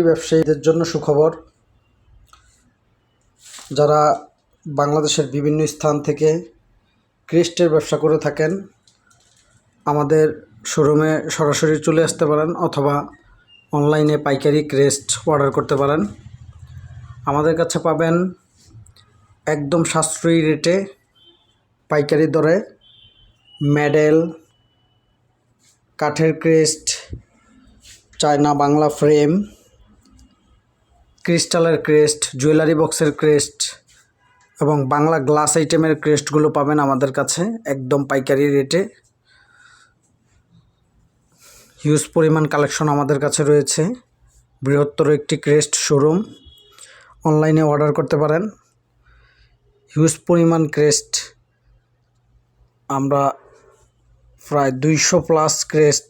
ব্যবসায়ীদের জন্য সুখবর। যারা বাংলাদেশের বিভিন্ন স্থান থেকে ক্রেস্টের ব্যবসা করে থাকেন, আমাদের শোরুমে সরাসরি চলে আসতে পারেন অথবা অনলাইনে পাইকারি ক্রেস্ট অর্ডার করতে পারেন। আমাদের কাছে পাবেন একদম সাশ্রয়ী রেটে পাইকারি দরে মেডেল, কাঠের ক্রেস্ট, চায়না বাংলা ফ্রেম, ক্রিস্টালের ক্রেস্ট, জুয়েলারি বক্সের ক্রেস্ট এবং বাংলা গ্লাস আইটেমের ক্রেস্টগুলো পাবেন আমাদের কাছে একদম পাইকারি রেটে। হিউজ পরিমাণ কালেকশন আমাদের কাছে রয়েছে। বৃহত্তর একটি ক্রেস্ট শোরুম, অনলাইনে অর্ডার করতে পারেন। হিউজ পরিমাণ ক্রেস্ট, আমরা প্রায় 200+ ক্রেস্ট